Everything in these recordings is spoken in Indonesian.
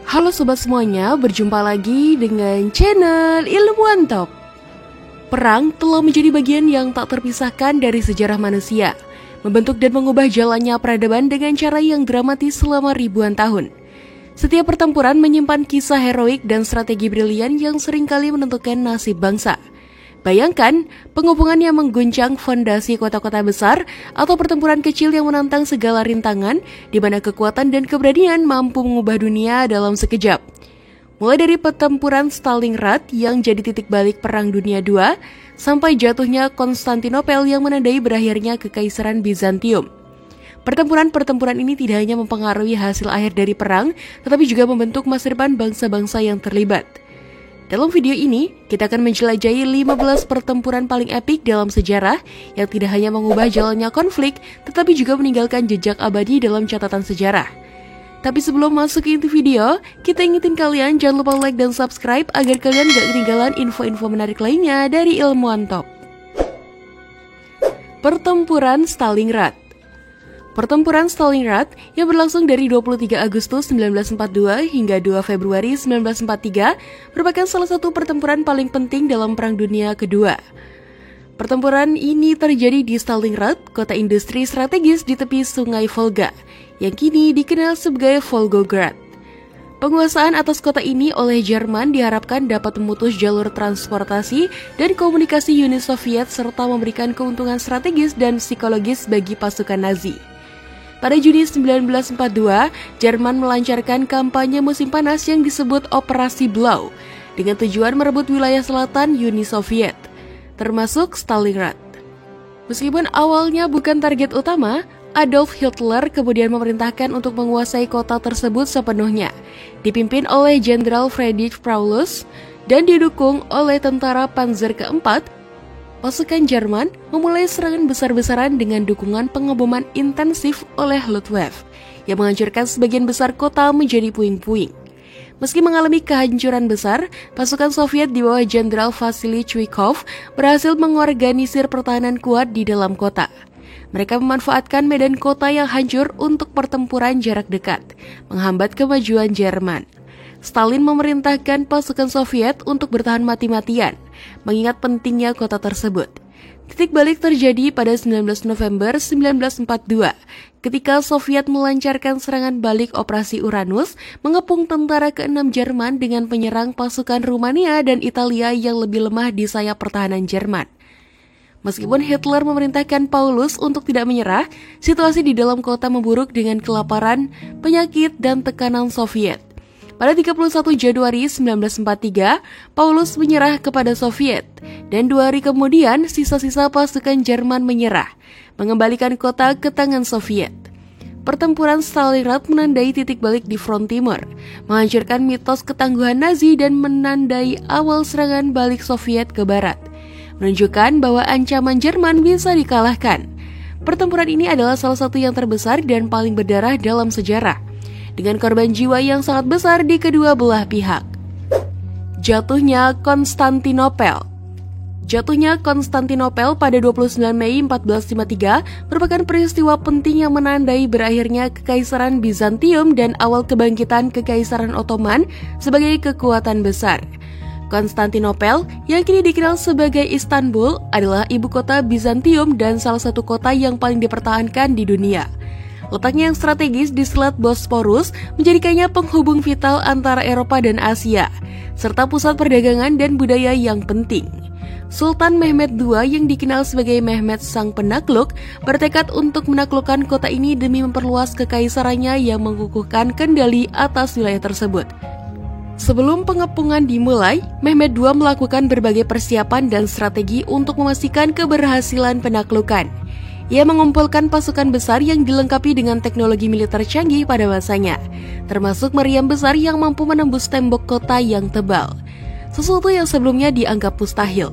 Halo sobat semuanya, berjumpa lagi dengan channel Ilmuwan Top. Perang telah menjadi bagian yang tak terpisahkan dari sejarah manusia, membentuk dan mengubah jalannya peradaban dengan cara yang dramatis selama ribuan tahun. Setiap pertempuran menyimpan kisah heroik dan strategi brilian yang seringkali menentukan nasib bangsa. Bayangkan, pengepungan yang mengguncang fondasi kota-kota besar atau pertempuran kecil yang menantang segala rintangan di mana kekuatan dan keberanian mampu mengubah dunia dalam sekejap. Mulai dari pertempuran Stalingrad yang jadi titik balik Perang Dunia II sampai jatuhnya Konstantinopel yang menandai berakhirnya Kekaisaran Bizantium. Pertempuran-pertempuran ini tidak hanya mempengaruhi hasil akhir dari perang, tetapi juga membentuk masa depan bangsa-bangsa yang terlibat. Dalam video ini, kita akan menjelajahi 15 pertempuran paling epik dalam sejarah yang tidak hanya mengubah jalannya konflik, tetapi juga meninggalkan jejak abadi dalam catatan sejarah. Tapi sebelum masuk ke inti video, kita ingetin kalian jangan lupa like dan subscribe agar kalian gak ketinggalan info-info menarik lainnya dari Ilmuwan Top. Pertempuran Stalingrad. Pertempuran Stalingrad yang berlangsung dari 23 Agustus 1942 hingga 2 Februari 1943 merupakan salah satu pertempuran paling penting dalam Perang Dunia Kedua. Pertempuran ini terjadi di Stalingrad, kota industri strategis di tepi sungai Volga, yang kini dikenal sebagai Volgograd. Penguasaan atas kota ini oleh Jerman diharapkan dapat memutus jalur transportasi dan komunikasi Uni Soviet serta memberikan keuntungan strategis dan psikologis bagi pasukan Nazi. Pada Juni 1942, Jerman melancarkan kampanye musim panas yang disebut Operasi Blau dengan tujuan merebut wilayah selatan Uni Soviet, termasuk Stalingrad. Meskipun awalnya bukan target utama, Adolf Hitler kemudian memerintahkan untuk menguasai kota tersebut sepenuhnya, dipimpin oleh Jenderal Friedrich Paulus dan didukung oleh tentara Panzer keempat. Pasukan Jerman memulai serangan besar-besaran dengan dukungan pengeboman intensif oleh Luftwaffe yang menghancurkan sebagian besar kota menjadi puing-puing. Meski mengalami kehancuran besar, pasukan Soviet di bawah Jenderal Vasily Chuikov berhasil mengorganisir pertahanan kuat di dalam kota. Mereka memanfaatkan medan kota yang hancur untuk pertempuran jarak dekat, menghambat kemajuan Jerman. Stalin memerintahkan pasukan Soviet untuk bertahan mati-matian, mengingat pentingnya kota tersebut. Titik balik terjadi pada 19 November 1942, ketika Soviet melancarkan serangan balik Operasi Uranus, mengepung tentara ke-6 Jerman dengan penyerang pasukan Rumania dan Italia yang lebih lemah di sayap pertahanan Jerman. Meskipun Hitler memerintahkan Paulus untuk tidak menyerah, situasi di dalam kota memburuk dengan kelaparan, penyakit, dan tekanan Soviet. Pada 31 Januari 1943, Paulus menyerah kepada Soviet, dan 2 hari kemudian sisa-sisa pasukan Jerman menyerah, mengembalikan kota ke tangan Soviet. Pertempuran Stalingrad menandai titik balik di front timur, menghancurkan mitos ketangguhan Nazi dan menandai awal serangan balik Soviet ke barat, menunjukkan bahwa ancaman Jerman bisa dikalahkan. Pertempuran ini adalah salah satu yang terbesar dan paling berdarah dalam sejarah, dengan korban jiwa yang sangat besar di kedua belah pihak. Jatuhnya Konstantinopel. Jatuhnya Konstantinopel pada 29 Mei 1453 merupakan peristiwa penting yang menandai berakhirnya Kekaisaran Bizantium dan awal kebangkitan Kekaisaran Ottoman sebagai kekuatan besar. Konstantinopel, yang kini dikenal sebagai Istanbul, adalah ibu kota Bizantium dan salah satu kota yang paling dipertahankan di dunia. Letaknya yang strategis di Selat Bosporus menjadikannya penghubung vital antara Eropa dan Asia, serta pusat perdagangan dan budaya yang penting. Sultan Mehmed II yang dikenal sebagai Mehmed Sang Penakluk bertekad untuk menaklukkan kota ini demi memperluas kekaisarannya yang mengukuhkan kendali atas wilayah tersebut. Sebelum pengepungan dimulai, Mehmed II melakukan berbagai persiapan dan strategi untuk memastikan keberhasilan penaklukan. Ia mengumpulkan pasukan besar yang dilengkapi dengan teknologi militer canggih pada masanya, termasuk meriam besar yang mampu menembus tembok kota yang tebal, sesuatu yang sebelumnya dianggap mustahil.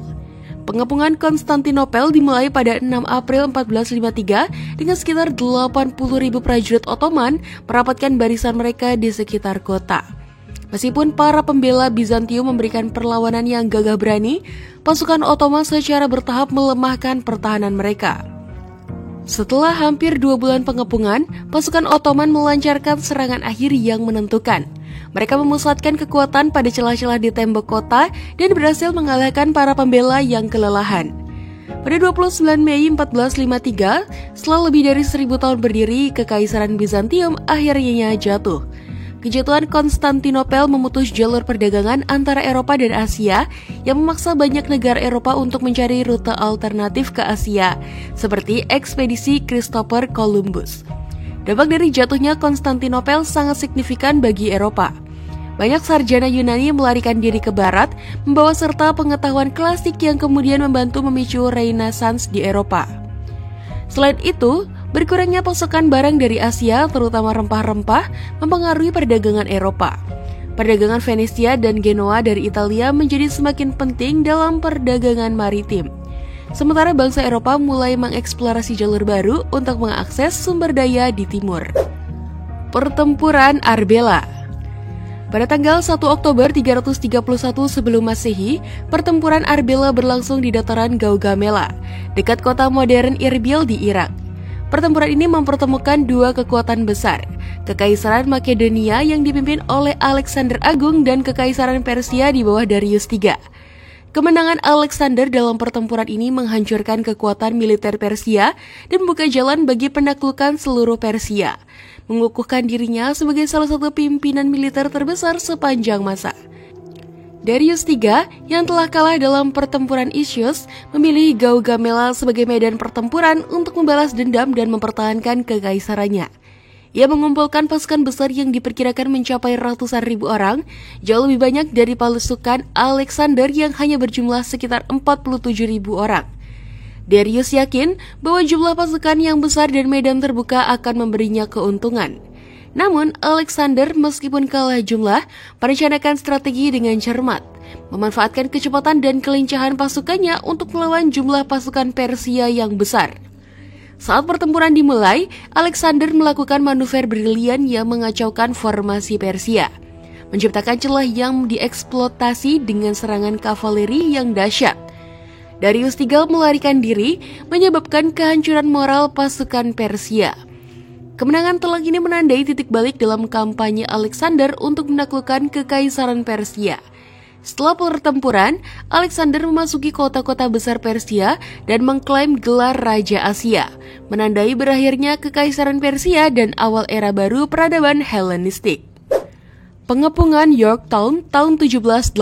Pengepungan Konstantinopel dimulai pada 6 April 1453 dengan sekitar 80.000 prajurit Ottoman merapatkan barisan mereka di sekitar kota. Meskipun para pembela Bizantium memberikan perlawanan yang gagah berani, pasukan Ottoman secara bertahap melemahkan pertahanan mereka. Setelah hampir 2 bulan pengepungan, pasukan Ottoman melancarkan serangan akhir yang menentukan. Mereka memusatkan kekuatan pada celah-celah di tembok kota dan berhasil mengalahkan para pembela yang kelelahan. Pada 29 Mei 1453, setelah lebih dari 1000 tahun berdiri, Kekaisaran Bizantium akhirnya jatuh. Kejatuhan Konstantinopel memutus jalur perdagangan antara Eropa dan Asia yang memaksa banyak negara Eropa untuk mencari rute alternatif ke Asia, seperti ekspedisi Christopher Columbus. Dampak dari jatuhnya Konstantinopel sangat signifikan bagi Eropa. Banyak sarjana Yunani melarikan diri ke barat, membawa serta pengetahuan klasik yang kemudian membantu memicu Renaissance di Eropa. Selain itu, berkurangnya pasokan barang dari Asia, terutama rempah-rempah, mempengaruhi perdagangan Eropa. Perdagangan Venesia dan Genoa dari Italia menjadi semakin penting dalam perdagangan maritim. Sementara bangsa Eropa mulai mengeksplorasi jalur baru untuk mengakses sumber daya di timur. Pertempuran Arbela. Pada tanggal 1 Oktober 331 sebelum Masehi, pertempuran Arbela berlangsung di dataran Gaugamela, dekat kota modern Irbil di Irak. Pertempuran ini mempertemukan dua kekuatan besar, Kekaisaran Makedonia yang dipimpin oleh Alexander Agung dan Kekaisaran Persia di bawah Darius III. Kemenangan Alexander dalam pertempuran ini menghancurkan kekuatan militer Persia dan membuka jalan bagi penaklukan seluruh Persia, mengukuhkan dirinya sebagai salah satu pimpinan militer terbesar sepanjang masa. Darius III yang telah kalah dalam pertempuran Issus memilih Gaugamela sebagai medan pertempuran untuk membalas dendam dan mempertahankan kekaisarannya. Ia mengumpulkan pasukan besar yang diperkirakan mencapai ratusan ribu orang, jauh lebih banyak dari pasukan Alexander yang hanya berjumlah sekitar 47.000 orang. Darius yakin bahwa jumlah pasukan yang besar dan medan terbuka akan memberinya keuntungan. Namun, Alexander meskipun kalah jumlah, merencanakan strategi dengan cermat, memanfaatkan kecepatan dan kelincahan pasukannya untuk melawan jumlah pasukan Persia yang besar. Saat pertempuran dimulai, Alexander melakukan manuver brilian yang mengacaukan formasi Persia, menciptakan celah yang dieksploitasi dengan serangan kavaleri yang dahsyat. Darius III melarikan diri, menyebabkan kehancuran moral pasukan Persia. Kemenangan telak ini menandai titik balik dalam kampanye Alexander untuk menaklukkan Kekaisaran Persia. Setelah pertempuran, Alexander memasuki kota-kota besar Persia dan mengklaim gelar Raja Asia, menandai berakhirnya Kekaisaran Persia dan awal era baru peradaban Helenistik. Pengepungan Yorktown tahun 1781.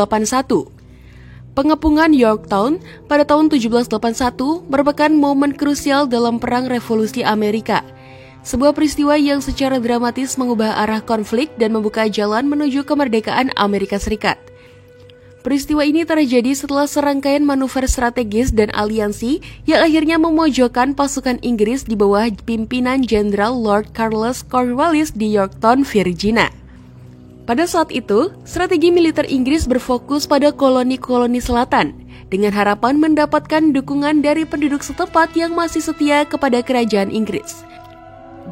Pengepungan Yorktown pada tahun 1781 merupakan momen krusial dalam Perang Revolusi Amerika. Sebuah peristiwa yang secara dramatis mengubah arah konflik dan membuka jalan menuju kemerdekaan Amerika Serikat. Peristiwa ini terjadi setelah serangkaian manuver strategis dan aliansi yang akhirnya memojokkan pasukan Inggris di bawah pimpinan Jenderal Lord Carlos Cornwallis di Yorktown, Virginia. Pada saat itu, strategi militer Inggris berfokus pada koloni-koloni selatan, dengan harapan mendapatkan dukungan dari penduduk setempat yang masih setia kepada kerajaan Inggris.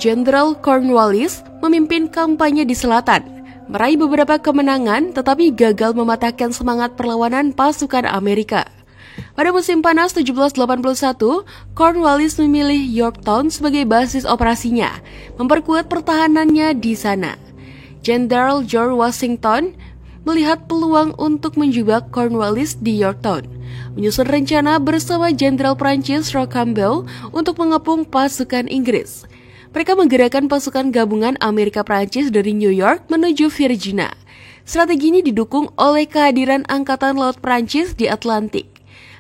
Jenderal Cornwallis memimpin kampanye di selatan, meraih beberapa kemenangan tetapi gagal mematahkan semangat perlawanan pasukan Amerika. Pada musim panas 1781, Cornwallis memilih Yorktown sebagai basis operasinya, memperkuat pertahanannya di sana. Jenderal George Washington melihat peluang untuk menjebak Cornwallis di Yorktown, menyusun rencana bersama Jenderal Prancis Roch Campbell untuk mengepung pasukan Inggris. Mereka menggerakkan pasukan gabungan Amerika-Prancis dari New York menuju Virginia. Strategi ini didukung oleh kehadiran Angkatan Laut Prancis di Atlantik.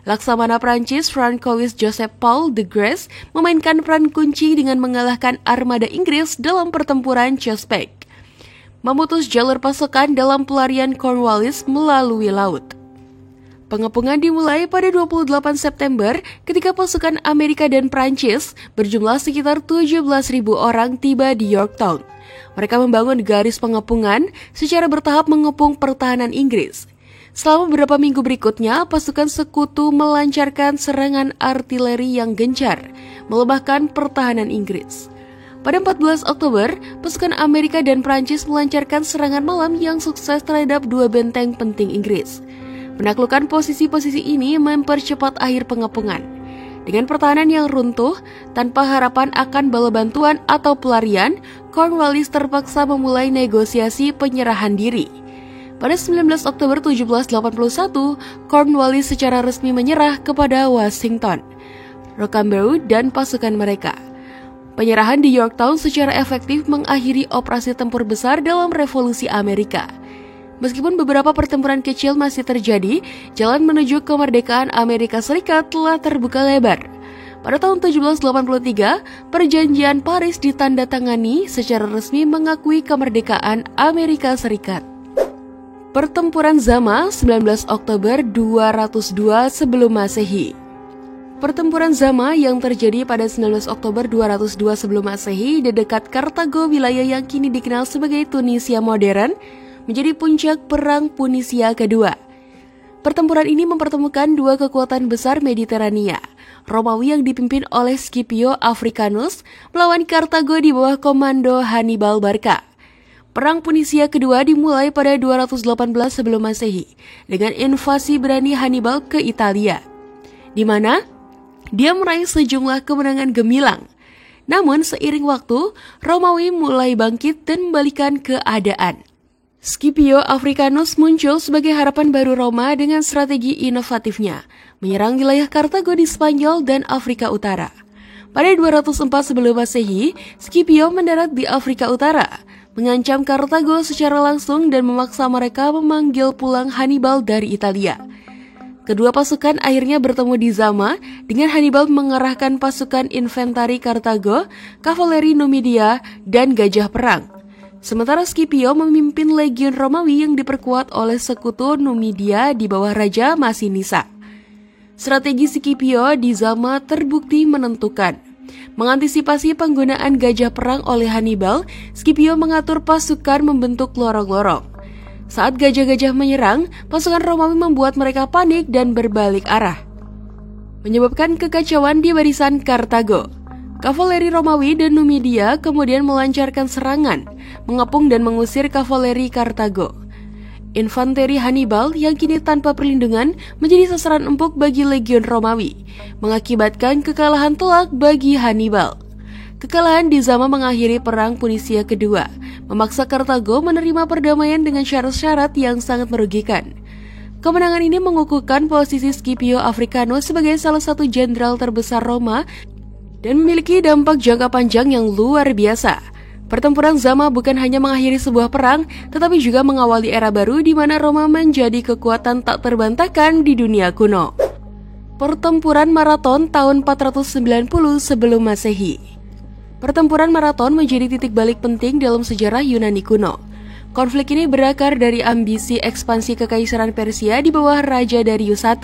Laksamana Prancis Francois Joseph Paul de Grasse memainkan peran kunci dengan mengalahkan armada Inggris dalam pertempuran Chesapeake, memutus jalur pasukan dalam pelarian Cornwallis melalui laut. Pengepungan dimulai pada 28 September ketika pasukan Amerika dan Prancis berjumlah sekitar 17.000 orang tiba di Yorktown. Mereka membangun garis pengepungan secara bertahap mengepung pertahanan Inggris. Selama beberapa minggu berikutnya, pasukan sekutu melancarkan serangan artileri yang gencar, melemahkan pertahanan Inggris. Pada 14 Oktober, pasukan Amerika dan Prancis melancarkan serangan malam yang sukses terhadap dua benteng penting Inggris. Penaklukan posisi-posisi ini mempercepat akhir pengepungan. Dengan pertahanan yang runtuh, tanpa harapan akan bala bantuan atau pelarian, Cornwallis terpaksa memulai negosiasi penyerahan diri. Pada 19 Oktober 1781, Cornwallis secara resmi menyerah kepada Washington, Rochambeau, dan pasukan mereka. Penyerahan di Yorktown secara efektif mengakhiri operasi tempur besar dalam Revolusi Amerika. Meskipun beberapa pertempuran kecil masih terjadi, jalan menuju kemerdekaan Amerika Serikat telah terbuka lebar. Pada tahun 1783, Perjanjian Paris ditandatangani secara resmi mengakui kemerdekaan Amerika Serikat. Pertempuran Zama 19 Oktober 202 sebelum Masehi. Pertempuran Zama yang terjadi pada 19 Oktober 202 sebelum Masehi di dekat Kartago, wilayah yang kini dikenal sebagai Tunisia modern, menjadi puncak Perang Punisia kedua. Pertempuran ini mempertemukan dua kekuatan besar Mediterania, Romawi yang dipimpin oleh Scipio Africanus melawan Kartago di bawah komando Hannibal Barca. Perang Punisia kedua dimulai pada 218 sebelum Masehi dengan invasi berani Hannibal ke Italia, di mana dia meraih sejumlah kemenangan gemilang. Namun seiring waktu, Romawi mulai bangkit dan membalikan keadaan. Scipio Africanus muncul sebagai harapan baru Roma dengan strategi inovatifnya, menyerang wilayah Kartago di Spanyol dan Afrika Utara. Pada 204 sebelum Masehi, Scipio mendarat di Afrika Utara, mengancam Kartago secara langsung dan memaksa mereka memanggil pulang Hannibal dari Italia. Kedua pasukan akhirnya bertemu di Zama dengan Hannibal mengerahkan pasukan infanteri Kartago, kavaleri Numidia, dan gajah perang. Sementara Scipio memimpin legiun Romawi yang diperkuat oleh sekutu Numidia di bawah Raja Masinissa. Strategi Scipio di Zama terbukti menentukan. Mengantisipasi penggunaan gajah perang oleh Hannibal, Scipio mengatur pasukan membentuk lorong-lorong. Saat gajah-gajah menyerang, pasukan Romawi membuat mereka panik dan berbalik arah, menyebabkan kekacauan di barisan Kartago. Kavaleri Romawi dan Numidia kemudian melancarkan serangan, mengepung dan mengusir kavaleri Kartago. Infanteri Hannibal yang kini tanpa perlindungan menjadi sasaran empuk bagi legiun Romawi, mengakibatkan kekalahan telak bagi Hannibal. Kekalahan di Zama mengakhiri Perang Punisia kedua, memaksa Kartago menerima perdamaian dengan syarat-syarat yang sangat merugikan. Kemenangan ini mengukuhkan posisi Scipio Africanus sebagai salah satu jenderal terbesar Roma dan memiliki dampak jangka panjang yang luar biasa. Pertempuran Zama bukan hanya mengakhiri sebuah perang, tetapi juga mengawali era baru di mana Roma menjadi kekuatan tak terbantahkan di dunia kuno. Pertempuran Marathon tahun 490 sebelum Masehi. Pertempuran Marathon menjadi titik balik penting dalam sejarah Yunani kuno. Konflik ini berakar dari ambisi ekspansi kekaisaran Persia di bawah Raja Darius I.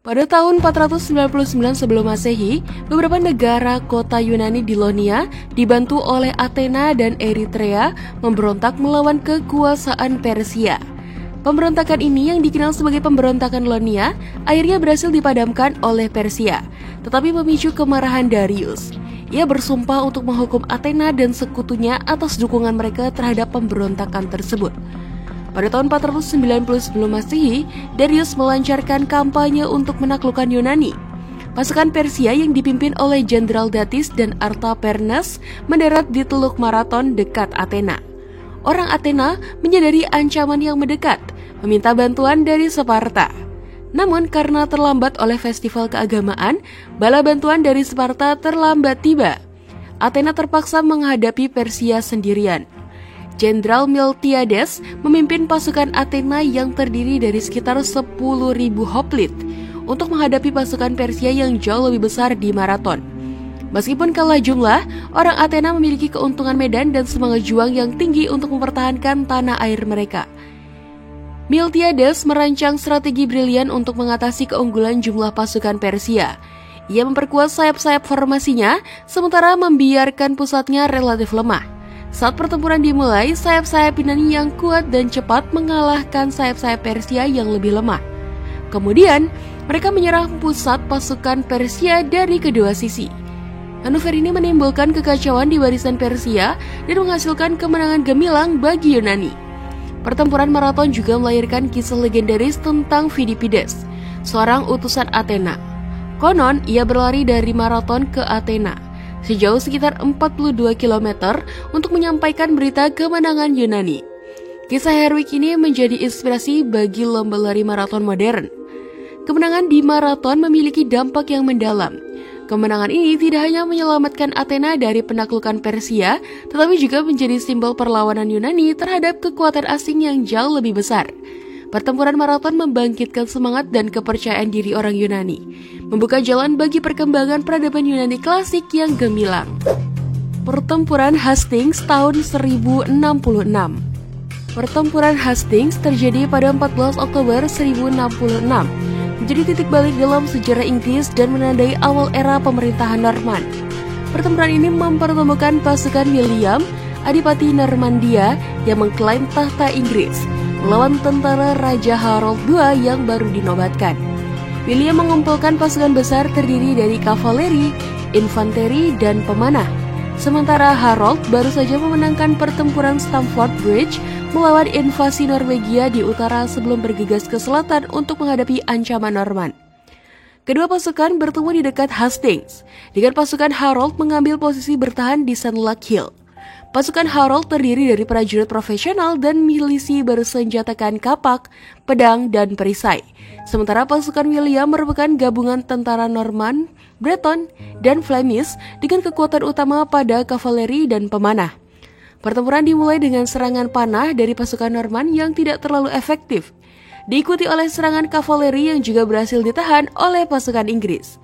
Pada tahun 499 sebelum Masehi, beberapa negara kota Yunani di Ionia dibantu oleh Athena dan Eritrea memberontak melawan kekuasaan Persia. Pemberontakan ini yang dikenal sebagai pemberontakan Ionia akhirnya berhasil dipadamkan oleh Persia, tetapi memicu kemarahan Darius. Ia bersumpah untuk menghukum Athena dan sekutunya atas dukungan mereka terhadap pemberontakan tersebut. Pada tahun 490 sebelum Masehi, Darius melancarkan kampanye untuk menaklukkan Yunani. Pasukan Persia yang dipimpin oleh Jenderal Datis dan Artapernes mendarat di Teluk Marathon dekat Athena. Orang Athena menyadari ancaman yang mendekat, meminta bantuan dari Sparta. Namun karena terlambat oleh festival keagamaan, bala bantuan dari Sparta terlambat tiba. Athena terpaksa menghadapi Persia sendirian. Jenderal Miltiades memimpin pasukan Athena yang terdiri dari sekitar 10.000 hoplite untuk menghadapi pasukan Persia yang jauh lebih besar di Marathon. Meskipun kalah jumlah, orang Athena memiliki keuntungan medan dan semangat juang yang tinggi untuk mempertahankan tanah air mereka. Miltiades merancang strategi brilian untuk mengatasi keunggulan jumlah pasukan Persia. Ia memperkuat sayap-sayap formasinya, sementara membiarkan pusatnya relatif lemah. Saat pertempuran dimulai, sayap-sayap Yunani yang kuat dan cepat mengalahkan sayap-sayap Persia yang lebih lemah. Kemudian, mereka menyerang pusat pasukan Persia dari kedua sisi. Manuver ini menimbulkan kekacauan di barisan Persia dan menghasilkan kemenangan gemilang bagi Yunani. Pertempuran Marathon juga melahirkan kisah legendaris tentang Phidippides, seorang utusan Athena. Konon, ia berlari dari maraton ke Athena, sejauh sekitar 42 km untuk menyampaikan berita kemenangan Yunani. Kisah heroik ini menjadi inspirasi bagi lomba lari maraton modern. Kemenangan di maraton memiliki dampak yang mendalam. Kemenangan ini tidak hanya menyelamatkan Athena dari penaklukan Persia, tetapi juga menjadi simbol perlawanan Yunani terhadap kekuatan asing yang jauh lebih besar. Pertempuran maraton membangkitkan semangat dan kepercayaan diri orang Yunani, membuka jalan bagi perkembangan peradaban Yunani klasik yang gemilang. Pertempuran Hastings tahun 1066. Pertempuran Hastings terjadi pada 14 Oktober 1066. Menjadi titik balik dalam sejarah Inggris dan menandai awal era pemerintahan Norman. Pertempuran ini mempertemukan pasukan William, Adipati Normandia yang mengklaim tahta Inggris, melawan tentara Raja Harold II yang baru dinobatkan. William mengumpulkan pasukan besar terdiri dari kavaleri, infanteri, dan pemanah. Sementara Harold baru saja memenangkan pertempuran Stamford Bridge melawan invasi Norwegia di utara sebelum bergegas ke selatan untuk menghadapi ancaman Norman. Kedua pasukan bertemu di dekat Hastings, dengan pasukan Harold mengambil posisi bertahan di Senlac Hill. Pasukan Harold terdiri dari prajurit profesional dan milisi bersenjatakan kapak, pedang, dan perisai. Sementara pasukan William merupakan gabungan tentara Norman, Breton, dan Flemish dengan kekuatan utama pada kavaleri dan pemanah. Pertempuran dimulai dengan serangan panah dari pasukan Norman yang tidak terlalu efektif, diikuti oleh serangan kavaleri yang juga berhasil ditahan oleh pasukan Inggris.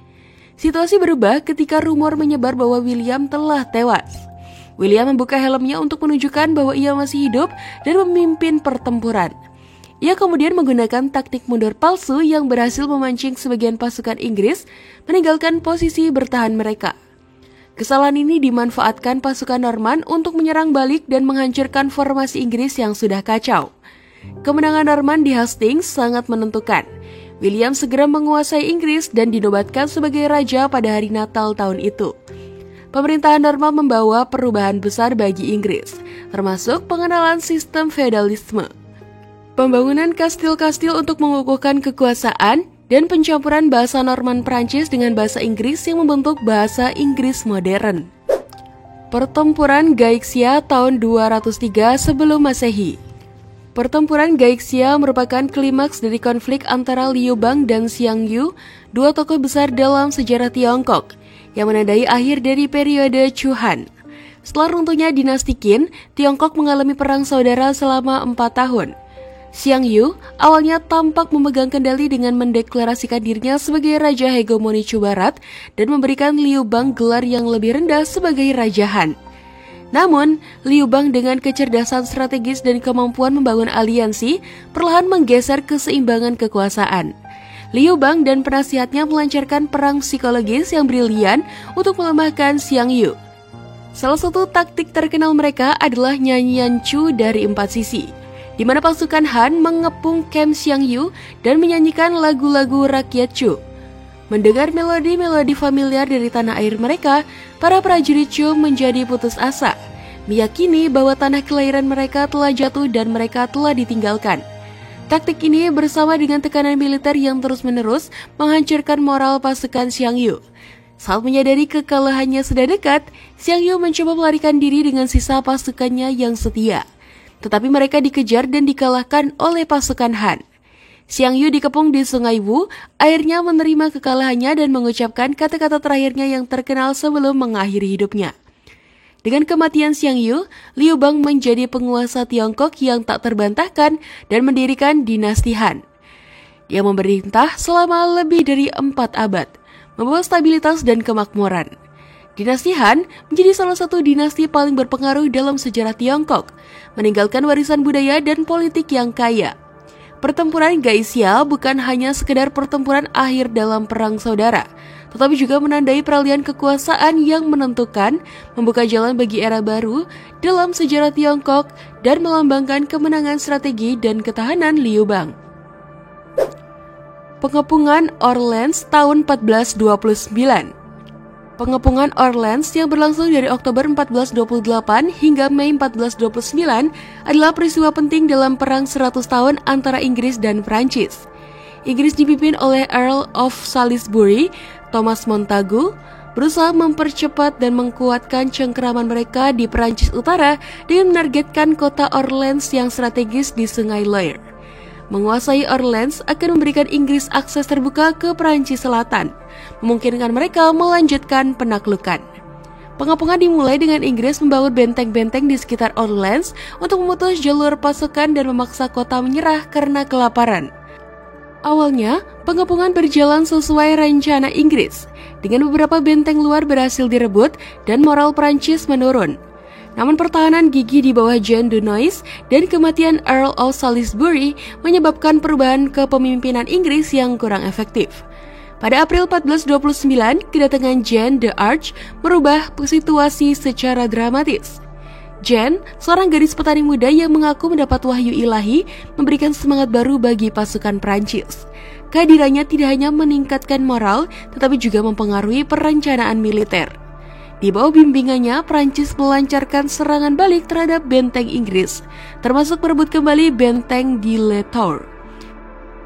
Situasi berubah ketika rumor menyebar bahwa William telah tewas. William membuka helmnya untuk menunjukkan bahwa ia masih hidup dan memimpin pertempuran. Ia kemudian menggunakan taktik mundur palsu yang berhasil memancing sebagian pasukan Inggris meninggalkan posisi bertahan mereka. Kesalahan ini dimanfaatkan pasukan Norman untuk menyerang balik dan menghancurkan formasi Inggris yang sudah kacau. Kemenangan Norman di Hastings sangat menentukan. William segera menguasai Inggris dan dinobatkan sebagai raja pada hari Natal tahun itu. Pemerintahan Norman membawa perubahan besar bagi Inggris, termasuk pengenalan sistem feodalisme, pembangunan kastil-kastil untuk mengukuhkan kekuasaan, dan pencampuran bahasa Norman Prancis dengan bahasa Inggris yang membentuk bahasa Inggris modern. Pertempuran Gaixia tahun 203 sebelum Masehi. Pertempuran Gaixia merupakan klimaks dari konflik antara Liu Bang dan Xiang Yu, dua tokoh besar dalam sejarah Tiongkok, yang menandai akhir dari periode Chu Han. Setelah runtuhnya dinasti Qin, Tiongkok mengalami perang saudara selama 4 tahun. Xiang Yu awalnya tampak memegang kendali dengan mendeklarasikan dirinya sebagai Raja Hegemoni Chu Barat dan memberikan Liu Bang gelar yang lebih rendah sebagai Raja Han. Namun, Liu Bang dengan kecerdasan strategis dan kemampuan membangun aliansi perlahan menggeser keseimbangan kekuasaan. Liu Bang dan penasihatnya melancarkan perang psikologis yang brilian untuk melemahkan Xiang Yu. Salah satu taktik terkenal mereka adalah nyanyian Chu dari 4 sisi, di mana pasukan Han mengepung camp Xiang Yu dan menyanyikan lagu-lagu rakyat Chu. Mendengar melodi-melodi familiar dari tanah air mereka, para prajurit Chu menjadi putus asa, meyakini bahwa tanah kelahiran mereka telah jatuh dan mereka telah ditinggalkan. Taktik ini bersama dengan tekanan militer yang terus-menerus menghancurkan moral pasukan Xiang Yu. Saat menyadari kekalahannya sudah dekat, Xiang Yu mencoba melarikan diri dengan sisa pasukannya yang setia. Tetapi mereka dikejar dan dikalahkan oleh pasukan Han. Xiang Yu dikepung di Sungai Wu, akhirnya menerima kekalahannya dan mengucapkan kata-kata terakhirnya yang terkenal sebelum mengakhiri hidupnya. Dengan kematian Xiang Yu, Liu Bang menjadi penguasa Tiongkok yang tak terbantahkan dan mendirikan dinasti Han. Dia memerintah selama lebih dari 4 abad, membawa stabilitas dan kemakmuran. Dinasti Han menjadi salah satu dinasti paling berpengaruh dalam sejarah Tiongkok, meninggalkan warisan budaya dan politik yang kaya. Pertempuran Gaixia bukan hanya sekedar pertempuran akhir dalam perang saudara, tetapi juga menandai peralihan kekuasaan yang menentukan, membuka jalan bagi era baru dalam sejarah Tiongkok dan melambangkan kemenangan strategi dan ketahanan Liu Bang. Pengepungan Orleans tahun 1429. Pengepungan Orleans yang berlangsung dari Oktober 1428 hingga Mei 1429 adalah peristiwa penting dalam Perang 100 Tahun antara Inggris dan Prancis. Inggris dipimpin oleh Earl of Salisbury, Thomas Montagu, berusaha mempercepat dan menguatkan cengkeraman mereka di Perancis Utara dengan menargetkan kota Orleans yang strategis di Sungai Loire. Menguasai Orleans akan memberikan Inggris akses terbuka ke Perancis Selatan, memungkinkan mereka melanjutkan penaklukan. Pengepungan dimulai dengan Inggris membangun benteng-benteng di sekitar Orleans untuk memutus jalur pasukan dan memaksa kota menyerah karena kelaparan. Awalnya, pengepungan berjalan sesuai rencana Inggris, dengan beberapa benteng luar berhasil direbut dan moral Prancis menurun. Namun pertahanan gigih di bawah Jean de Noailles dan kematian Earl of Salisbury menyebabkan perubahan kepemimpinan Inggris yang kurang efektif. Pada April 1429, kedatangan Jeanne d'Arc merubah situasi secara dramatis. Jeanne, seorang gadis petani muda yang mengaku mendapat wahyu ilahi, memberikan semangat baru bagi pasukan Prancis. Kehadirannya tidak hanya meningkatkan moral, tetapi juga mempengaruhi perencanaan militer. Di bawah bimbingannya, Prancis melancarkan serangan balik terhadap benteng Inggris, termasuk merebut kembali benteng di Le Tour.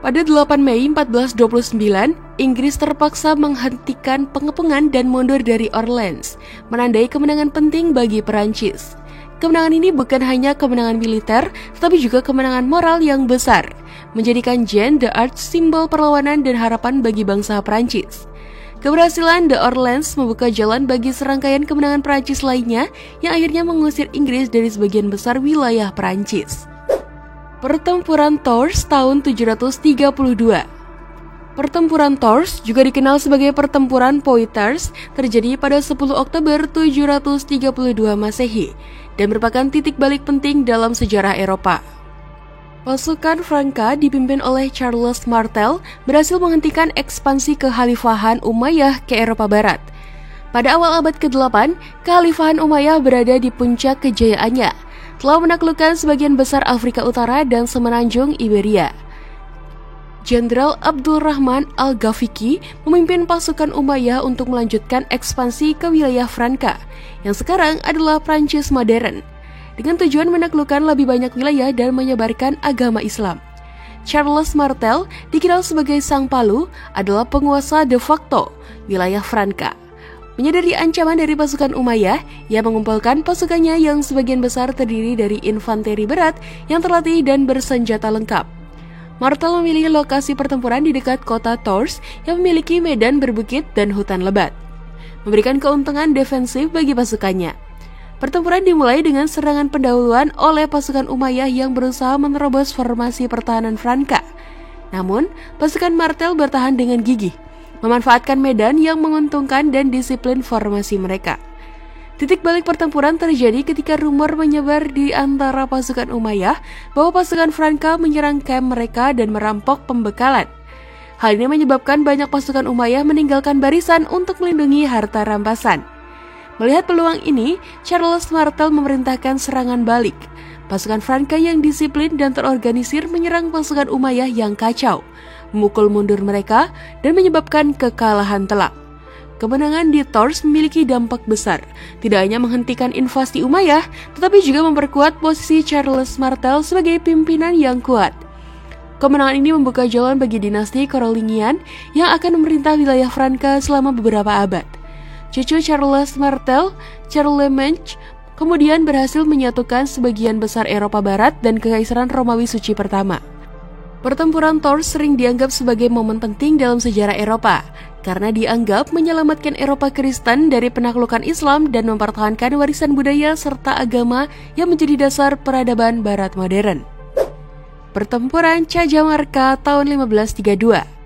Pada 8 Mei 1429, Inggris terpaksa menghentikan pengepungan dan mundur dari Orleans, menandai kemenangan penting bagi Perancis. Kemenangan ini bukan hanya kemenangan militer, tetapi juga kemenangan moral yang besar, menjadikan Jeanne d'Arc simbol perlawanan dan harapan bagi bangsa Perancis. Keberhasilan de Orleans membuka jalan bagi serangkaian kemenangan Perancis lainnya yang akhirnya mengusir Inggris dari sebagian besar wilayah Perancis. Pertempuran Tours tahun 732. Pertempuran Tours, juga dikenal sebagai Pertempuran Poitiers, terjadi pada 10 Oktober 732 Masehi dan merupakan titik balik penting dalam sejarah Eropa. Pasukan Franka dipimpin oleh Charles Martel berhasil menghentikan ekspansi kekhalifahan Umayyah ke Eropa Barat. Pada awal abad ke-8, kekhalifahan Umayyah berada di puncak kejayaannya, telah menaklukkan sebagian besar Afrika Utara dan semenanjung Iberia. Jenderal Abdulrahman Al-Ghafiqi memimpin pasukan Umayyah untuk melanjutkan ekspansi ke wilayah Franka, yang sekarang adalah Prancis modern, dengan tujuan menaklukkan lebih banyak wilayah dan menyebarkan agama Islam. Charles Martel, dikenal sebagai Sang Palu, adalah penguasa de facto wilayah Franka. Menyadari ancaman dari pasukan Umayyah, ia mengumpulkan pasukannya yang sebagian besar terdiri dari infanteri berat yang terlatih dan bersenjata lengkap. Martel memilih lokasi pertempuran di dekat kota Tours yang memiliki medan berbukit dan hutan lebat, memberikan keuntungan defensif bagi pasukannya. Pertempuran dimulai dengan serangan pendahuluan oleh pasukan Umayyah yang berusaha menerobos formasi pertahanan Franka. Namun, pasukan Martel bertahan dengan gigih, memanfaatkan medan yang menguntungkan dan disiplin formasi mereka. Titik balik pertempuran terjadi ketika rumor menyebar di antara pasukan Umayyah bahwa pasukan Franka menyerang kamp mereka dan merampok pembekalan. Hal ini menyebabkan banyak pasukan Umayyah meninggalkan barisan untuk melindungi harta rampasan. Melihat peluang ini, Charles Martel memerintahkan serangan balik. Pasukan Franka yang disiplin dan terorganisir menyerang pasukan Umayyah yang kacau, memukul mundur mereka, dan menyebabkan kekalahan telak. Kemenangan di Tours memiliki dampak besar, tidak hanya menghentikan invasi Umayyah, tetapi juga memperkuat posisi Charles Martel sebagai pimpinan yang kuat. Kemenangan ini membuka jalan bagi dinasti Carolingian yang akan memerintah wilayah Franka selama beberapa abad. Cucu Charles Martel, Charlemagne, kemudian berhasil menyatukan sebagian besar Eropa Barat dan Kekaisaran Romawi Suci pertama. Pertempuran Tours sering dianggap sebagai momen penting dalam sejarah Eropa, karena dianggap menyelamatkan Eropa Kristen dari penaklukan Islam dan mempertahankan warisan budaya serta agama yang menjadi dasar peradaban Barat modern. Pertempuran Cajamarca tahun 1532.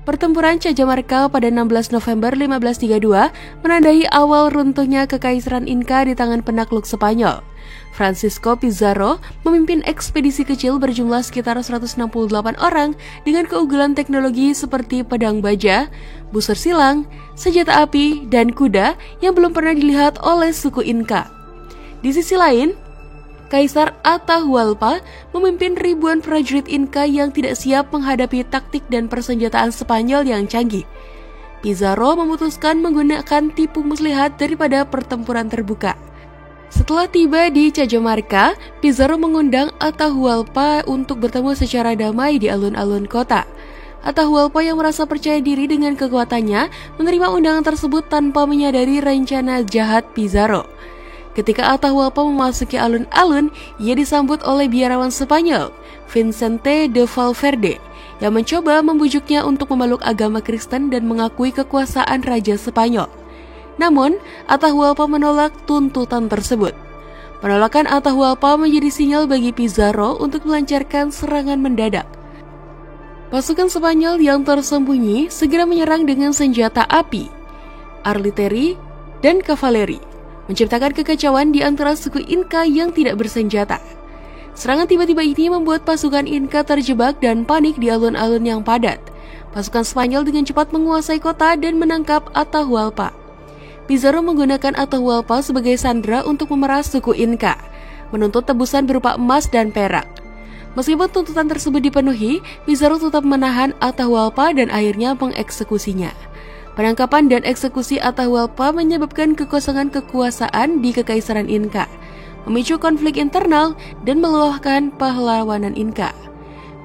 Pertempuran Cajamarca pada 16 November 1532 menandai awal runtuhnya Kekaisaran Inca di tangan penakluk Spanyol. Francisco Pizarro memimpin ekspedisi kecil berjumlah sekitar 168 orang dengan keunggulan teknologi seperti pedang baja, busur silang, senjata api, dan kuda yang belum pernah dilihat oleh suku Inca. Di sisi lain, Kaisar Atahualpa memimpin ribuan prajurit Inca yang tidak siap menghadapi taktik dan persenjataan Spanyol yang canggih. Pizarro memutuskan menggunakan tipu muslihat daripada pertempuran terbuka. Setelah tiba di Cajamarca, Pizarro mengundang Atahualpa untuk bertemu secara damai di alun-alun kota. Atahualpa yang merasa percaya diri dengan kekuatannya menerima undangan tersebut tanpa menyadari rencana jahat Pizarro. Ketika Atahualpa memasuki alun-alun, ia disambut oleh biarawan Spanyol, Vicente de Valverde, yang mencoba membujuknya untuk memeluk agama Kristen dan mengakui kekuasaan Raja Spanyol. Namun, Atahualpa menolak tuntutan tersebut. Penolakan Atahualpa menjadi sinyal bagi Pizarro untuk melancarkan serangan mendadak. Pasukan Spanyol yang tersembunyi segera menyerang dengan senjata api, artileri, dan kavaleri, menciptakan kekacauan di antara suku Inka yang tidak bersenjata. Serangan tiba-tiba ini membuat pasukan Inka terjebak dan panik di alun-alun yang padat. Pasukan Spanyol dengan cepat menguasai kota dan menangkap Atahualpa. Pizarro menggunakan Atahualpa sebagai sandera untuk memeras suku Inka, menuntut tebusan berupa emas dan perak. Meskipun tuntutan tersebut dipenuhi, Pizarro tetap menahan Atahualpa dan akhirnya mengeksekusinya. Penangkapan dan eksekusi Atahualpa menyebabkan kekosongan kekuasaan di Kekaisaran Inka, memicu konflik internal dan meluahkan pahlawanan Inka.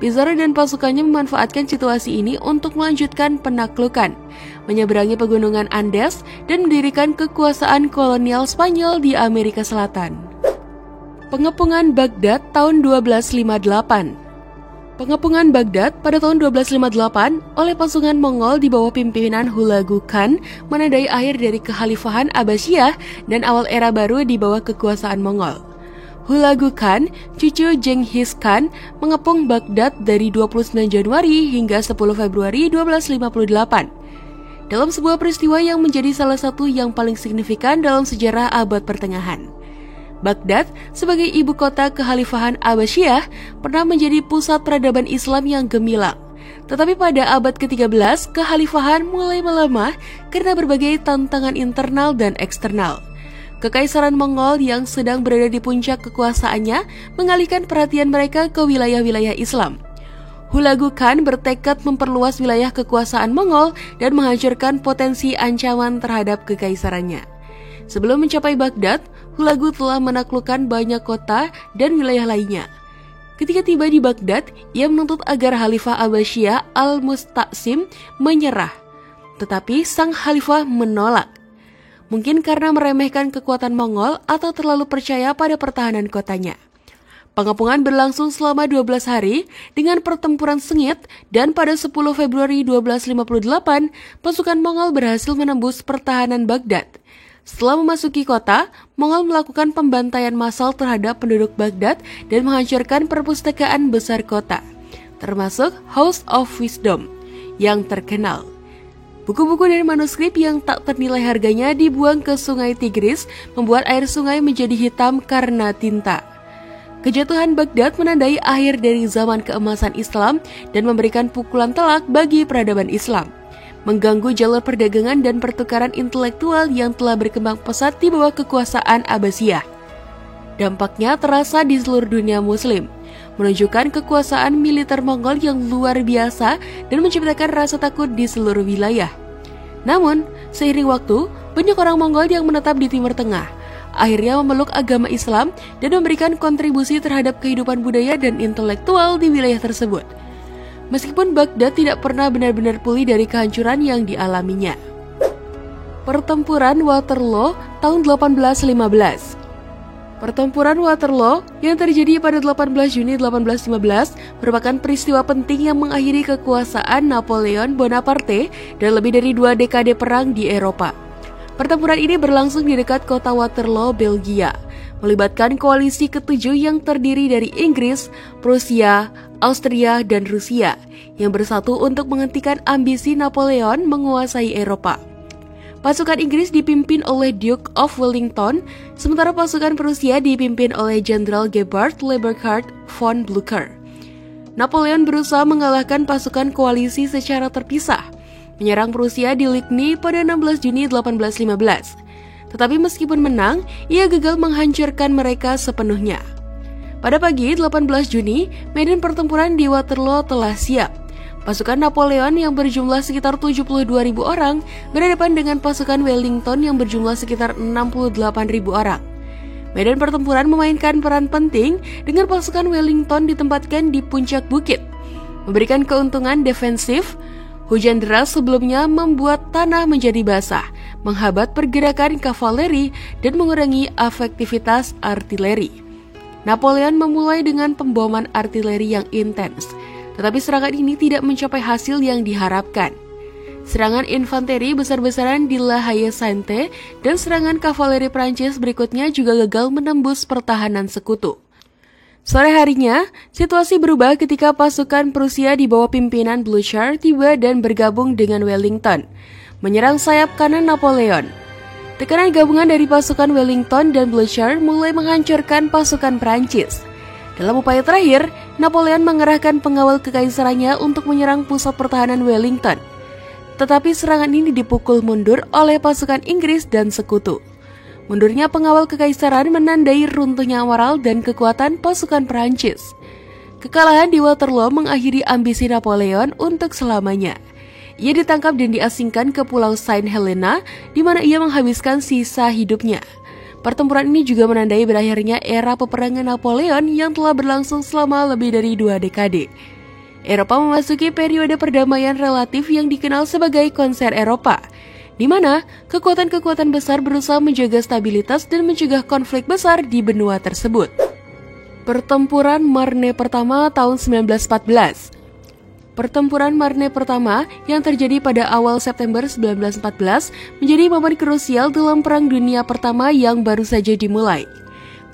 Pizarro dan pasukannya memanfaatkan situasi ini untuk melanjutkan penaklukan, menyeberangi pegunungan Andes, dan mendirikan kekuasaan kolonial Spanyol di Amerika Selatan. Pengepungan Baghdad tahun 1258. Pengepungan Baghdad pada tahun 1258 oleh pasukan Mongol di bawah pimpinan Hulagu Khan menandai akhir dari kekhalifahan Abbasiyah dan awal era baru di bawah kekuasaan Mongol. Hulagu Khan, cucu Genghis Khan, mengepung Baghdad dari 29 Januari hingga 10 Februari 1258. Dalam sebuah peristiwa yang menjadi salah satu yang paling signifikan dalam sejarah abad pertengahan. Baghdad sebagai ibu kota kekhalifahan Abbasiyah pernah menjadi pusat peradaban Islam yang gemilang. Tetapi pada abad ke-13, kekhalifahan mulai melemah karena berbagai tantangan internal dan eksternal. Kekaisaran Mongol yang sedang berada di puncak kekuasaannya mengalihkan perhatian mereka ke wilayah-wilayah Islam. Hulagu Khan bertekad memperluas wilayah kekuasaan Mongol dan menghancurkan potensi ancaman terhadap kekaisarannya. Sebelum mencapai Baghdad, Hulagu telah menaklukkan banyak kota dan wilayah lainnya. Ketika tiba di Baghdad, ia menuntut agar Khalifah Abbasiyah Al-Musta'sim menyerah. Tetapi sang Khalifah menolak. Mungkin karena meremehkan kekuatan Mongol atau terlalu percaya pada pertahanan kotanya. Pengepungan berlangsung selama 12 hari dengan pertempuran sengit dan pada 10 Februari 1258, pasukan Mongol berhasil menembus pertahanan Baghdad. Setelah memasuki kota, Mongol melakukan pembantaian massal terhadap penduduk Baghdad dan menghancurkan perpustakaan besar kota, termasuk House of Wisdom yang terkenal. Buku-buku dan manuskrip yang tak ternilai harganya dibuang ke sungai Tigris, membuat air sungai menjadi hitam karena tinta. Kejatuhan Baghdad menandai akhir dari zaman keemasan Islam dan memberikan pukulan telak bagi peradaban Islam, mengganggu jalur perdagangan dan pertukaran intelektual yang telah berkembang pesat di bawah kekuasaan Abbasiyah. Dampaknya terasa di seluruh dunia muslim, menunjukkan kekuasaan militer Mongol yang luar biasa dan menciptakan rasa takut di seluruh wilayah. Namun, seiring waktu, banyak orang Mongol yang menetap di Timur Tengah akhirnya memeluk agama Islam dan memberikan kontribusi terhadap kehidupan budaya dan intelektual di wilayah tersebut. Meskipun Baghdad tidak pernah benar-benar pulih dari kehancuran yang dialaminya. Pertempuran Waterloo tahun 1815. Pertempuran Waterloo yang terjadi pada 18 Juni 1815 merupakan peristiwa penting yang mengakhiri kekuasaan Napoleon Bonaparte dan lebih dari 2 dekade perang di Eropa. Pertempuran ini berlangsung di dekat kota Waterloo, Belgia, melibatkan koalisi ketujuh yang terdiri dari Inggris, Prusia, Austria, dan Rusia yang bersatu untuk menghentikan ambisi Napoleon menguasai Eropa. Pasukan Inggris dipimpin oleh Duke of Wellington, sementara pasukan Prusia dipimpin oleh Jenderal Gebhard Leberhard von Blücher. Napoleon berusaha mengalahkan pasukan koalisi secara terpisah, menyerang Prusia di Ligny pada 16 Juni 1815. Tetapi meskipun menang, ia gagal menghancurkan mereka sepenuhnya. Pada pagi 18 Juni, medan pertempuran di Waterloo telah siap. Pasukan Napoleon yang berjumlah sekitar 72.000 orang berhadapan dengan pasukan Wellington yang berjumlah sekitar 68.000 orang. Medan pertempuran memainkan peran penting dengan pasukan Wellington ditempatkan di puncak bukit. memberikan keuntungan defensif. Hujan deras sebelumnya membuat tanah menjadi basah, menghambat pergerakan kavaleri dan mengurangi efektivitas artileri. Napoleon memulai dengan pemboman artileri yang intens, tetapi serangan ini tidak mencapai hasil yang diharapkan. Serangan infanteri besar-besaran di La Haye-Sainte dan serangan kavaleri Prancis berikutnya juga gagal menembus pertahanan sekutu. Sore harinya, situasi berubah ketika pasukan Prusia di bawah pimpinan Blücher tiba dan bergabung dengan Wellington, menyerang sayap kanan Napoleon. Tekanan gabungan dari pasukan Wellington dan Blücher mulai menghancurkan pasukan Prancis. Dalam upaya terakhir, Napoleon mengerahkan pengawal kekaisarannya untuk menyerang pusat pertahanan Wellington. Tetapi serangan ini dipukul mundur oleh pasukan Inggris dan sekutu. Mundurnya pengawal kekaisaran menandai runtuhnya moral dan kekuatan pasukan Prancis. Kekalahan di Waterloo mengakhiri ambisi Napoleon untuk selamanya. Ia ditangkap dan diasingkan ke Pulau Saint Helena, di mana ia menghabiskan sisa hidupnya. Pertempuran ini juga menandai berakhirnya era peperangan Napoleon yang telah berlangsung selama lebih dari 2 dekade. Eropa memasuki periode perdamaian relatif yang dikenal sebagai Konser Eropa, di mana kekuatan-kekuatan besar berusaha menjaga stabilitas dan mencegah konflik besar di benua tersebut. Pertempuran Marne Pertama tahun 1914. Pertempuran Marne Pertama yang terjadi pada awal September 1914 menjadi momen krusial dalam Perang Dunia Pertama yang baru saja dimulai.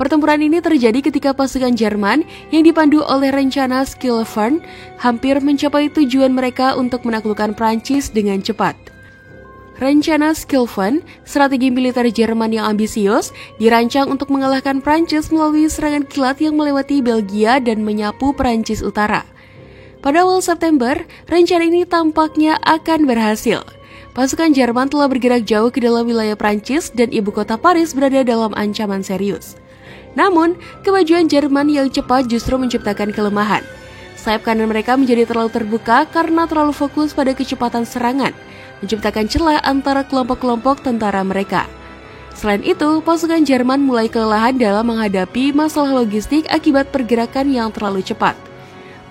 Pertempuran ini terjadi ketika pasukan Jerman yang dipandu oleh rencana Schlieffen hampir mencapai tujuan mereka untuk menaklukkan Prancis dengan cepat. Rencana Schlieffen, strategi militer Jerman yang ambisius, dirancang untuk mengalahkan Prancis melalui serangan kilat yang melewati Belgia dan menyapu Prancis Utara. Pada awal September, rencana ini tampaknya akan berhasil. Pasukan Jerman telah bergerak jauh ke dalam wilayah Prancis dan ibu kota Paris berada dalam ancaman serius. Namun, kemajuan Jerman yang cepat justru menciptakan kelemahan. Sayap kanan mereka menjadi terlalu terbuka karena terlalu fokus pada kecepatan serangan, menciptakan celah antara kelompok-kelompok tentara mereka. Selain itu, pasukan Jerman mulai kelelahan dalam menghadapi masalah logistik akibat pergerakan yang terlalu cepat.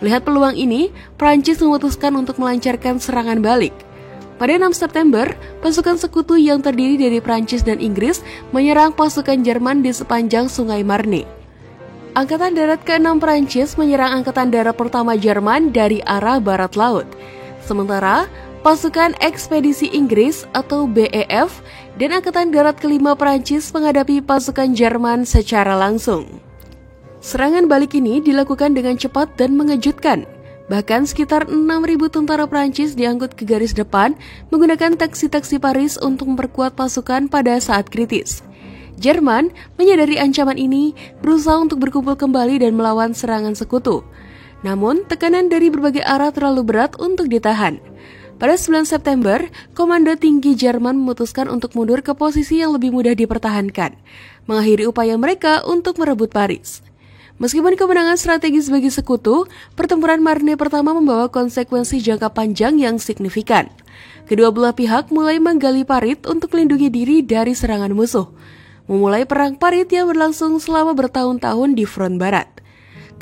Melihat peluang ini, Prancis memutuskan untuk melancarkan serangan balik. Pada 6 September, pasukan sekutu yang terdiri dari Prancis dan Inggris menyerang pasukan Jerman di sepanjang Sungai Marne. Angkatan Darat ke-6 Prancis menyerang Angkatan Darat pertama Jerman dari arah barat laut. Sementara, pasukan ekspedisi Inggris atau BEF dan Angkatan Darat ke-5 Prancis menghadapi pasukan Jerman secara langsung. Serangan balik ini dilakukan dengan cepat dan mengejutkan. Bahkan sekitar 6.000 tentara Prancis diangkut ke garis depan menggunakan taksi-taksi Paris untuk memperkuat pasukan pada saat kritis. Jerman menyadari ancaman ini, berusaha untuk berkumpul kembali dan melawan serangan sekutu. Namun, tekanan dari berbagai arah terlalu berat untuk ditahan. Pada 9 September, Komando Tinggi Jerman memutuskan untuk mundur ke posisi yang lebih mudah dipertahankan, mengakhiri upaya mereka untuk merebut Paris. Meskipun kemenangan strategis bagi sekutu, pertempuran Marne Pertama membawa konsekuensi jangka panjang yang signifikan. Kedua belah pihak mulai menggali parit untuk melindungi diri dari serangan musuh, memulai perang parit yang berlangsung selama bertahun-tahun di front barat.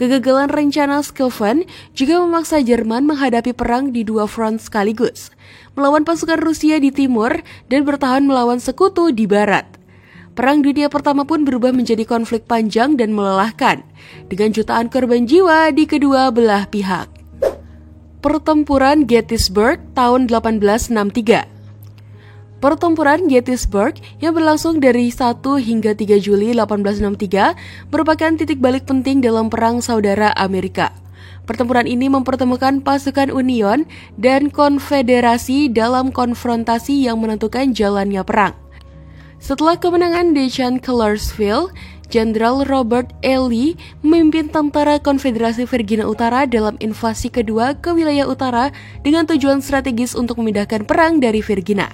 Kegagalan rencana Schlieffen juga memaksa Jerman menghadapi perang di 2 front sekaligus, melawan pasukan Rusia di timur dan bertahan melawan sekutu di barat. Perang Dunia Pertama pun berubah menjadi konflik panjang dan melelahkan, dengan jutaan korban jiwa di kedua belah pihak. Pertempuran Gettysburg tahun 1863. Pertempuran Gettysburg yang berlangsung dari 1 hingga 3 Juli 1863 merupakan titik balik penting dalam Perang Saudara Amerika. Pertempuran ini mempertemukan pasukan Union dan Konfederasi dalam konfrontasi yang menentukan jalannya perang. Setelah kemenangan di Chancellorsville, Jenderal Robert E. Lee memimpin tentara Konfederasi Virginia Utara dalam invasi kedua ke wilayah utara dengan tujuan strategis untuk memindahkan perang dari Virginia,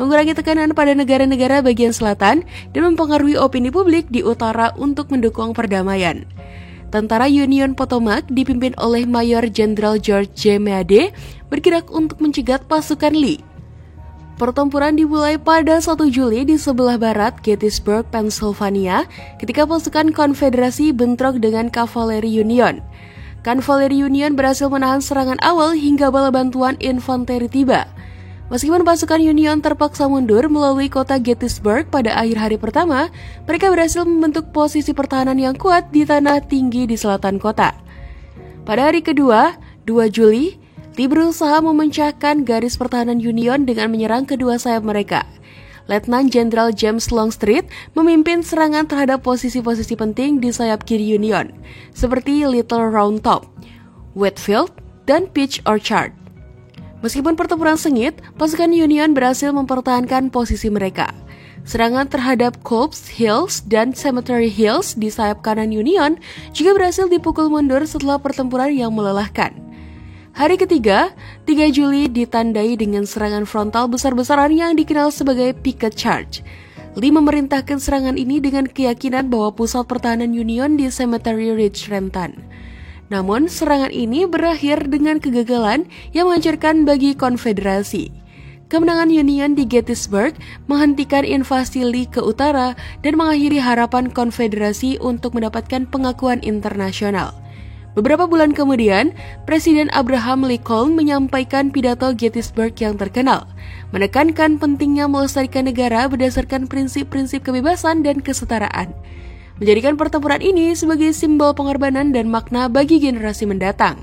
mengurangi tekanan pada negara-negara bagian selatan, dan mempengaruhi opini publik di utara untuk mendukung perdamaian. Tentara Union Potomac dipimpin oleh Mayor Jenderal George J. Meade bergerak untuk mencegat pasukan Lee. Pertempuran dimulai pada 1 Juli di sebelah barat Gettysburg, Pennsylvania, ketika pasukan Konfederasi bentrok dengan kavaleri Union. Cavalry Union berhasil menahan serangan awal hingga bala bantuan infanteri tiba. Meskipun pasukan Union terpaksa mundur melalui kota Gettysburg pada akhir hari pertama, mereka berhasil membentuk posisi pertahanan yang kuat di tanah tinggi di selatan kota. Pada hari kedua, 2 Juli, Lee berusaha memecahkan garis pertahanan Union dengan menyerang kedua sayap mereka. Letnan Jenderal James Longstreet memimpin serangan terhadap posisi-posisi penting di sayap kiri Union, seperti Little Round Top, Wheatfield, dan Peach Orchard. Meskipun pertempuran sengit, pasukan Union berhasil mempertahankan posisi mereka. Serangan terhadap Culp's Hills dan Cemetery Hills di sayap kanan Union juga berhasil dipukul mundur setelah pertempuran yang melelahkan. Hari ketiga, 3 Juli ditandai dengan serangan frontal besar-besaran yang dikenal sebagai Picket Charge. Lee memerintahkan serangan ini dengan keyakinan bahwa pusat pertahanan Union di Cemetery Ridge rentan. Namun, serangan ini berakhir dengan kegagalan yang menghancurkan bagi Konfederasi. Kemenangan Union di Gettysburg menghentikan invasi Lee ke utara dan mengakhiri harapan Konfederasi untuk mendapatkan pengakuan internasional. Beberapa bulan kemudian, Presiden Abraham Lincoln menyampaikan pidato Gettysburg yang terkenal, menekankan pentingnya melestarikan negara berdasarkan prinsip-prinsip kebebasan dan kesetaraan, menjadikan pertempuran ini sebagai simbol pengorbanan dan makna bagi generasi mendatang.